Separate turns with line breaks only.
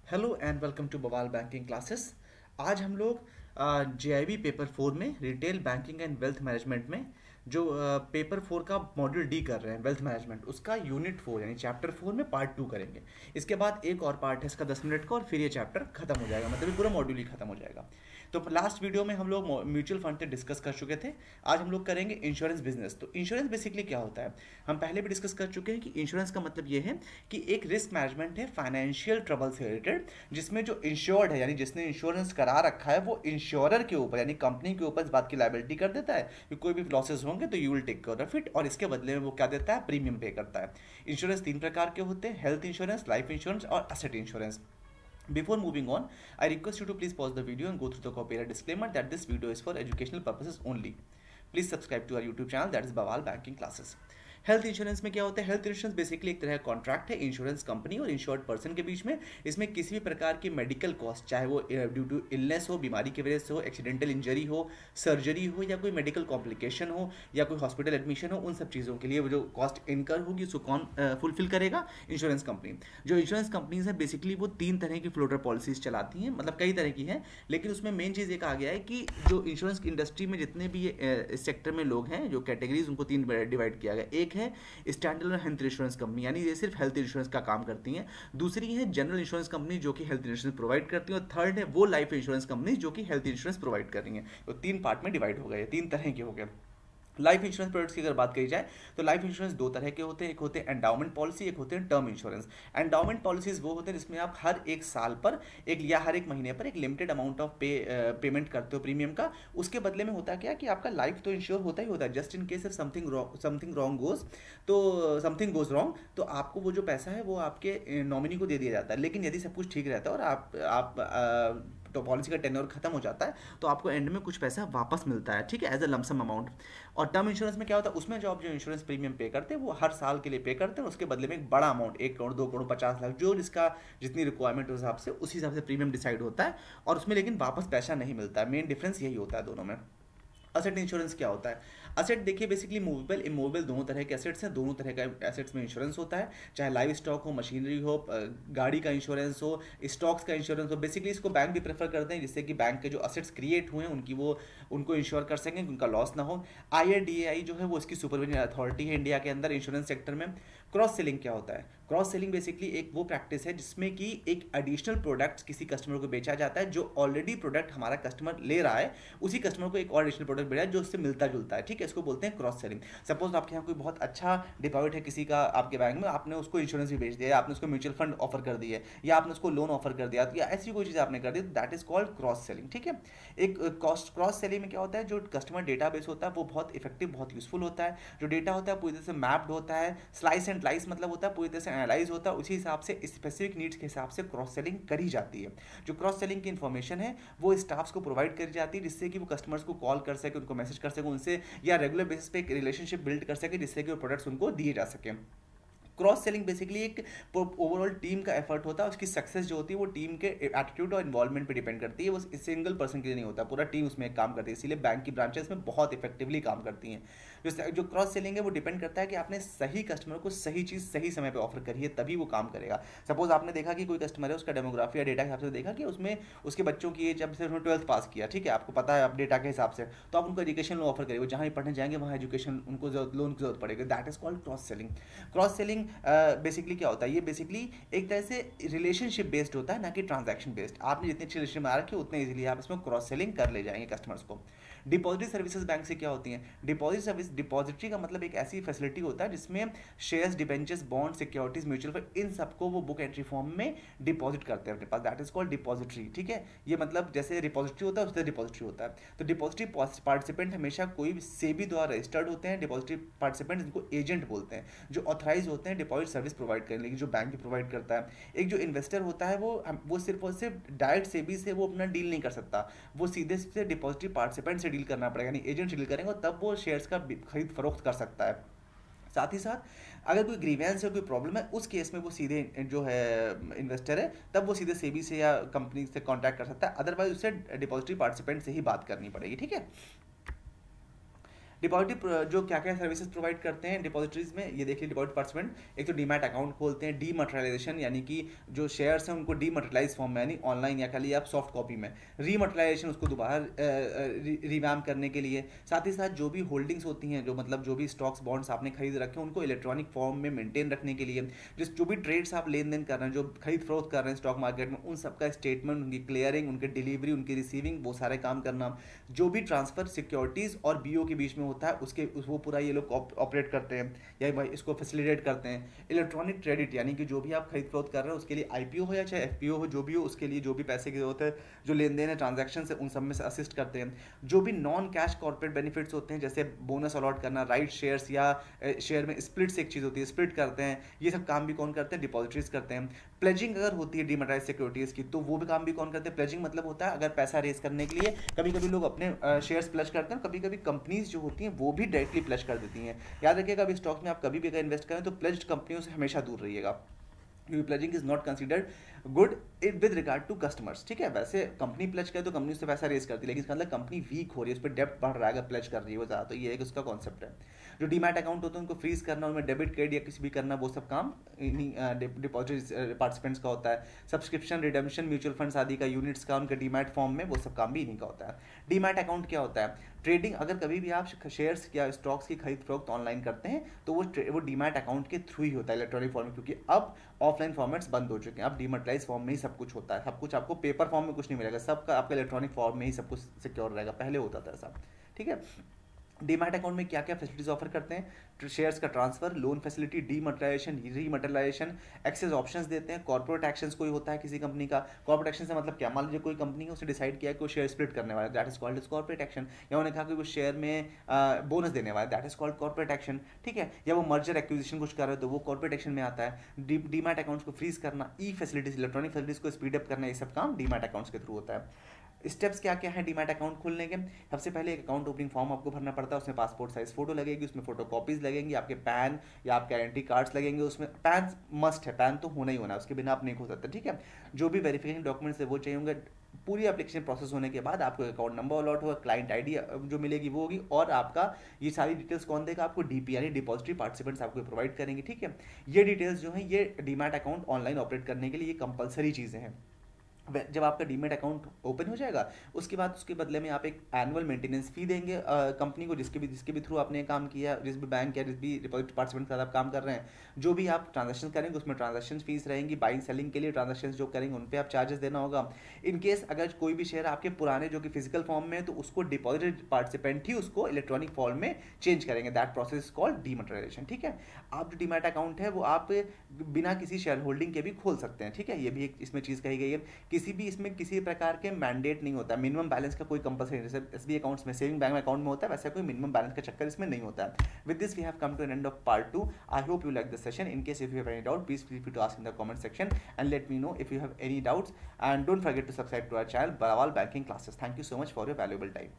Hello and welcome to बवाल banking classes. आज हम लोग जेआईबी पेपर 4 में retail banking and wealth management में जो पेपर 4 का मॉड्यूल डी कर रहे हैं वेल्थ मैनेजमेंट, उसका यूनिट 4 यानी चैप्टर 4 में पार्ट 2 करेंगे। इसके बाद एक और पार्ट है इसका 10 मिनट का और फिर ये चैप्टर खत्म हो जाएगा, मतलब ये पूरा मॉड्यूल ही खत्म हो जाएगा। तो लास्ट वीडियो में हम लोग म्यूचुअल फंड से डिस्कस कर चुके थे। आज हम लोग करेंगे इंश्योरेंस बिजनेस। तो इंश्योरेंस बेसिकली क्या होता है, हम पहले भी डिस्कस कर चुके हैं कि इंश्योरेंस का मतलब ये है कि एक रिस्क मैनेजमेंट है फाइनेंशियल ट्रबल से रिलेटेड, जिसमें जो इंश्योर्ड है यानी जिसने इंश्योरेंस करा रखा है वो इंश्योरर के ऊपर यानी कंपनी के ऊपर इस बात की लायबिलिटी कर देता है कि कोई भी लॉसेस होंगे तो you will take care of it, और इसके बदले में वो क्या देता है, प्रीमियम पे करता है। इंश्योरेंस तीन प्रकार के होते हैं, हेल्थ इंश्योरेंस, लाइफ इंश्योरेंस और asset insurance. Before moving on, I request you to please pause the video and go through the copyright disclaimer that this video is for educational purposes only. Please subscribe to our YouTube channel, that is Bawal Banking Classes. Health insurance में क्या होता है? Health insurance basically एक तरह का contract है insurance company और insured person के बीच में। इसमें किसी भी प्रकार की मेडिकल कॉस्ट, चाहे वो ड्यू टू इलनेस हो, बीमारी की वजह से हो, एक्सीडेंटल इंजरी हो, सर्जरी हो, या कोई मेडिकल कॉम्प्लिकेशन हो, या कोई हॉस्पिटल एडमिशन हो, उन सब चीज़ों के लिए वो जो कॉस्ट इनकर होगी उसको कौन फुलफिल करेगा? Insurance company. जो इंश्योरेंस कंपनीज है बेसिकली वो तीन तरह की फ्लोटर पॉलिसीज चलाती हैं, मतलब कई तरह की हैं, लेकिन उसमें मेन चीज़ एक आ गया है कि जो इंश्योरेंस की इंडस्ट्री में जितने भी इस सेक्टर में लोग हैं, जो कैटेगरीज, उनको तीन डिवाइड किया गया। एक है स्टैंडअलोन हेल्थ इंश्योरेंस कंपनी, यानी ये सिर्फ हेल्थ इंश्योरेंस का काम करती हैं। दूसरी है जनरल इंश्योरेंस कंपनी जो कि हेल्थ इंश्योरेंस प्रोवाइड करती है, और थर्ड है वो लाइफ इंश्योरेंस कंपनी जो कि हेल्थ इंश्योरेंस प्रोवाइड कर रही हैं। तो तीन पार्ट में डिवाइड हो गए, तीन तरह के हो गए। लाइफ इंश्योरेंस प्रोडक्ट्स की अगर बात करी जाए तो लाइफ इंश्योरेंस दो तरह के होते हैं, एक होते हैं एंडाउमेंट पॉलिसी, एक होते हैं टर्म इंश्योरेंस। एंडाउमेंट पॉलिसीज वो होते हैं जिसमें आप हर एक साल पर एक या हर एक महीने पर एक लिमिटेड अमाउंट ऑफ पेमेंट करते हो प्रीमियम का। उसके बदले में होता क्या कि आपका लाइफ तो इंश्योर होता ही होता है, just in case if something wrong goes, तो समथिंग गोज रॉन्ग, तो आपको वो जो पैसा है वो आपके नॉमिनी को दे दिया जाता है। लेकिन यदि सब कुछ ठीक रहता है और आप तो पॉलिसी का टेन्योर खत्म हो जाता है तो आपको एंड में कुछ पैसा वापस मिलता है, ठीक है, एज अ लमसम अमाउंट। और टर्म इंश्योरेंस में क्या होता है, उसमें जो आप जो इंश्योरेंस प्रीमियम पे करते हैं वो हर साल के लिए पे करते हैं, उसके बदले में एक बड़ा अमाउंट, 1 करोड़, 2 करोड़, 50 लाख, जो जिसका जितनी रिक्वायरमेंट उस हिसाब से उसी हिसाब से प्रीमियम डिसाइड होता है, और उसमें लेकिन वापस पैसा नहीं मिलता है। मेन डिफरेंस यही होता है दोनों में। असेट इंश्योरेंस क्या होता है? असेट देखिए बेसिकली मूवेबल इमूवेबल दोनों तरह के एसेट्स हैं, दोनों तरह का एसेट्स में इंश्योरेंस होता है, चाहे लाइव स्टॉक हो, मशीनरी हो, गाड़ी का इंश्योरेंस हो, स्टॉक्स का इंश्योरेंस हो। बेसिकली इसको बैंक भी प्रेफर करते हैं जिससे कि बैंक के जो असेट्स क्रिएट हुए हैं उनको इंश्योर कर सकें, उनका लॉस ना हो। IRDAI जो है वो इसकी सुपरविजन अथॉरिटी है इंडिया के अंदर इंश्योरेंस सेक्टर में। क्रॉस सेलिंग क्या होता है? क्रॉस सेलिंग बेसिकली एक वो प्रैक्टिस है जिसमें कि एक एडिशनल प्रोडक्ट किसी कस्टमर को बेचा जाता है, जो ऑलरेडी प्रोडक्ट हमारा कस्टमर ले रहा है, उसी कस्टमर को एक और एडिशनल प्रोडक्ट बेचा है जो उससे मिलता जुलता है, ठीक है, इसको बोलते हैं क्रॉस सेलिंग। सपोज आपके यहाँ कोई बहुत अच्छा डिपॉजिट है किसी का आपके बैंक में, आपने उसको इंश्योरेंस भी बेच दिया, आपने उसको म्यूचुअल फंड ऑफर कर दिया, या आपने उसको लोन ऑफर कर दिया, या ऐसी कोई चीज़ आपने कर दी, तो that is called cross selling, ठीक है। एक क्रॉस सेलिंग में क्या होता है, जो कस्टमर डेटाबेस होता है वो बहुत इफेक्टिव, बहुत यूजफुल होता है। जो डेटा होता है पूरी तरह से मैप्ड होता है, स्लाइस एंड लाइस मतलब होता है पूरी तरह से एनालाइज होता है, उसी हिसाब से स्पेसिफिक नीड्स के हिसाब से क्रॉस सेलिंग करी जाती है। जो क्रॉस सेलिंग की इन्फॉर्मेशन है वो स्टाफ्स को प्रोवाइड करी जाती है जिससे कि वो कस्टमर्स को कॉल कर सके, उनको मैसेज कर सके उनसे, या रेगुलर बेसिस पे एक रिलेशनशिप बिल्ड कर सके जिससे कि वो प्रोडक्ट्स उनको दिए जा सके। क्रॉस सेलिंग बेसिकली एक ओवरऑल टीम का एफर्ट होता है, उसकी सक्सेस जो होती है वो टीम के एटीट्यूड और इन्वॉल्वमेंट पे डिपेंड करती है, वो सिंगल पर्सन के लिए नहीं होता, पूरा टीम उसमें काम करती है, इसीलिए बैंक की ब्रांचेस में बहुत इफेक्टिवली काम करती हैं। जो क्रॉस सेलिंग है वो डिपेंड करता है कि आपने सही कस्टमर को सही चीज़ सही समय पर ऑफर करी है, तभी वो काम करेगा। सपोज आपने देखा कि कोई कस्टमर है, उसका डेमोग्राफी या डेटा के हिसाब से देखा कि उसमें उसके बच्चों की एज, जब से उन्होंने 12th पास किया, ठीक है, आपको पता है आप डेटा के हिसाब से, तो आप उनको एजुकेशन लोन ऑफर करेंगे, वो जहाँ भी पढ़ने जाएंगे वहाँ एजुकेशन उनको लोन की जरूरत पड़ेगी, that is called cross selling. Cross selling basically क्या होता है, ये बेसिकली एक तरह से रिलेशनशिप बेस्ड होता है, ना कि ट्रांजैक्शन बेस्ड। आपने जितनी अच्छी रिलेशन बना रखी है उतने इजीली आप इसमें क्रॉस सेलिंग कर ले जाएंगे कस्टमर्स को। डिपॉजिटरी सर्विसेज बैंक से क्या होती हैं? डिपॉजिटरी का मतलब एक ऐसी फैसिलिटी होता है जिसमें shares, debentures, bond, securities, mutual fund, इन सबको वो बुक एंट्री फॉर्म में डिपॉजिट करते हैं अपने पास, दैट इज कॉल्ड डिपॉजिटरी, ठीक है। ये मतलब जैसे रिपॉजिटरी होता है उससे डिपॉजिटरी होता है। तो डिपॉजिटरी पार्टिसिपेंट हमेशा कोई सेबी द्वारा रजिस्टर्ड होते हैं। डिपॉजिटरी पार्टिसिपेंट इनको एजेंट बोलते हैं, जो ऑथराइज होते हैं डिपॉजिट सर्विस प्रोवाइड करने की, जो बैंक भी प्रोवाइड करता है। एक जो इन्वेस्टर होता है वो सिर्फ और सिर्फ डायरेक्ट सेबी से वो अपना डील नहीं कर सकता, वो सीधे से डिपॉजिटरी पार्टिसिपेंट से डील करना पड़ेगा, यानी एजेंट से डील करेंगे तब वो शेयर्स का खरीद फरोख्त कर सकता है। साथ ही साथ अगर कोई ग्रीवेंस है, कोई प्रॉब्लम है, उस केस में वो सीधे जो है इन्वेस्टर है तब वो सीधे सेबी से या कंपनी से कांटेक्ट कर सकता है, अदरवाइज उसे डिपॉजिटरी पार्टिसिपेंट से ही बात करनी पड़ेगी, ठीक है। डिपॉजिटरी जो क्या क्या सर्विसेज प्रोवाइड करते हैं डिपॉजिटरीज में, ये देखिए डिपॉजिट पार्टिसिपेंट एक तो डीमैट अकाउंट खोलते हैं, डीमटेरियलाइजेशन यानी कि जो शेयर्स हैं उनको डीमटेरियलाइज फॉर्म में यानी ऑनलाइन या खाली आप सॉफ्ट कॉपी में, रीमटेरियलाइजेशन उसको दोबारा रिवैम करने के लिए, साथ ही साथ जो भी होल्डिंग्स होती हैं, जो मतलब जो भी स्टॉक्स बॉन्ड्स आपने खरीद रखे हैं उनको इलेक्ट्रॉनिक फॉर्म में मेंटेन रखने के लिए, जो भी ट्रेड्स आप लेन देन कर रहे हैं, जो खरीद फरोख्त कर रहे हैं स्टॉक मार्केट में, उन सबका स्टेटमेंट, उनकी क्लियरिंग, उनकी डिलीवरी, उनकी रिसीविंग, वो सारे काम करना, जो भी ट्रांसफर सिक्योरिटीज और बीओ के बीच में होता है उसके वो पूरा ये लोग ऑपरेट करते हैं या भाई इसको फैसिलिटेट करते हैं। इलेक्ट्रॉनिक क्रेडिट यानी कि जो भी आप खरीद फरोख्त कर रहे हैं उसके लिए आईपीओ हो या चाहे एफपीओ हो, जो भी हो उसके लिए जो भी पैसे की जरूरत है, जो लेन देन है, ट्रांजैक्शन है, उन सब में से असिस्ट करते हैं। जो भी नॉन कैश कॉर्पोरेट बेनिफिट्स होते हैं जैसे बोनस अलॉट करना, राइट शेयर्स या शेयर में स्प्लिट से एक चीज़ होती है, स्प्लिट करते हैं, ये सब काम भी कौन करते हैं? डिपॉजिटरीज करते हैं। प्लेजिंग अगर होती है डीमैटेराइज सिक्योरिटीज की तो वो भी काम भी कौन करते हैं? प्लेजिंग मतलब होता है अगर पैसा रेज करने के लिए कभी कभी लोग अपने शेयर्स प्लेज करते हैं, कभी कभी कंपनीज जो होती हैं वो भी डायरेक्टली प्लेज कर देती हैं। याद रखिएगा अभी स्टॉक्स में आप कभी भी अगर इन्वेस्ट करें तो प्लेज्ड कंपनियों से हमेशा दूर रहिएगा, क्योंकि pledging is not considered good with regard to customers. ठीक है, वैसे कंपनी प्लेज करे तो कंपनी उससे पैसा रेज करती है, लेकिन इसका मतलब कंपनी वीक हो रही है, उस पर डेब्ट बढ़ रहा है अगर प्लेज कर रही है वो ज़्यादा, तो ये एक उसका कॉन्सेप्ट है। जो डीमैट अकाउंट होते हैं उनको फ्रीज करना, उनमें डेबिट क्रेडिट या किसी भी करना, वो सब काम डिपॉजिट पार्टिसिपेंट्स का होता है। सब्सक्रिप्शन, रिडेम्पशन, म्यूचुअल फंड्स आदि का यूनिट्स का उनका डीमैट फॉर्म में, वो सब काम भी इन्हीं का होता है। डीमैट अकाउंट क्या होता है? ट्रेडिंग, अगर कभी भी आप शेयर्स या स्टॉक्स की खरीद फरोख्त ऑनलाइन करते हैं तो वो डीमैट अकाउंट के थ्रू ही होता है, इलेक्ट्रॉनिक फॉर्म में, क्योंकि अब ऑफलाइन फॉर्मेट्स बंद हो चुके हैं, अब डीमैटेराइज फॉर्म में ही सब कुछ होता है, सब कुछ आपको पेपर फॉर्म में कुछ नहीं मिलेगा, सबका आपका इलेक्ट्रॉनिक फॉर्म में ही सब कुछ सिक्योर रहेगा, पहले होता था ऐसा। ठीक है, डीमैट अकाउंट में क्या क्या फैसिलिटीज ऑफर करते हैं? शेयर्स का transfer, loan facility, dematerialisation, rematerialisation, access options देते हैं। कॉर्पोरेट एक्शंस कोई होता है किसी कंपनी का, कॉर्पोरेट एक्शन से मतलब क्या? मान लीजिए कोई कंपनी है उसने डिसाइड किया है कोई शेयर स्प्लिट करने वाला है, that is called is corporate action. या उन्होंने कहा कि वो शेयर में बोनस देने वाला है, that is called corporate action. ठीक है, या वो मर्जर एक्विजिशन कुछ कर रहे हो तो वो कॉर्पोरेट एक्शन में आता है। डीमैट अकाउंट्स को फ्रीज करना, ई फैसिलिटीज, इलेक्ट्रॉनिक फैसिलिटीज को स्पीड अप करना, ये सब काम डीमैट अकाउंट्स के थ्रू होता है। स्टेप्स क्या क्या है डीमैट अकाउंट खोलने के? सबसे पहले एक अकाउंट ओपनिंग फॉर्म आपको भरना पड़ता है, उसमें पासपोर्ट साइज फोटो लगेगी, उसमें फोटो कॉपीज लगेंगी, आपके पैन या आपके आइडेंटिटी कार्ड्स लगेंगे, उसमें पैन मस्ट है, पैन तो होना ही होना है, उसके बिना आप नहीं खोल सकते। ठीक है, जो भी वेरिफिकेशन डॉक्यूमेंट्स है वो चाहिए होंगे। पूरी एप्लीकेशन प्रोसेस होने के बाद आपको अकाउंट नंबर अलॉट होगा, क्लाइंट आईडी जो मिलेगी वो होगी, और आपका ये सारी डिटेल्स कौन देगा? आपको डीपी यानी डिपॉजिटरी पार्टिसिपेंट्स आपको प्रोवाइड करेंगे। ठीक है, ये डिटेल्स जो है ये डीमैट अकाउंट ऑनलाइन ऑपरेट करने के लिए ये कंपलसरी चीज़ें हैं। जब आपका डीमैट अकाउंट ओपन हो जाएगा उसके बाद उसके बदले में आप एक एनुअल मेंटेनेंस फी देंगे कंपनी को, जिसके भी थ्रू आपने काम किया, जिस भी बैंक या जिस भी डिपॉजिट पार्टिसिपेंट के साथ आप काम कर रहे हैं, जो भी आप ट्रांजेक्शन करेंगे उसमें ट्रांजेक्शन फीस रहेंगी। बाइंग सेलिंग के लिए ट्रांजेक्शन जो करेंगे उन पर आप चार्जेस देना होगा। इन केस अगर कोई भी शेयर आपके पुराने जो कि फिजिकल फॉर्म में है तो उसको डिपॉजिट पार्टिसिपेंट ही उसको इलेक्ट्रॉनिक फॉर्म में चेंज करेंगे, दैट प्रोसेस कॉल्ड डीमटेरियलाइजेशन। ठीक है, आप जो डीमैट अकाउंट है वो आप बिना किसी शेयर होल्डिंग के भी खोल सकते हैं। ठीक है, ये भी एक इसमें चीज़ कही गई है। किसी भी इसमें किसी प्रकार के मैंडेट नहीं होता, मिनिमम बैलेंस का कोई कंपल्सरी, जैसे एसबीआई अकाउंट्स में सेविंग बैंक अकाउंट में होता है वैसे कोई मिनिमम बैलेंस का चक्कर इसमें नहीं होता है। With this we have come to an end of part 2। I hope you like the session. In case if you have any doubt please feel free to ask in the comment section and let me know if you have any doubts and don't forget to subscribe to our channel Bawaal banking classes. Thank you so much for your valuable time.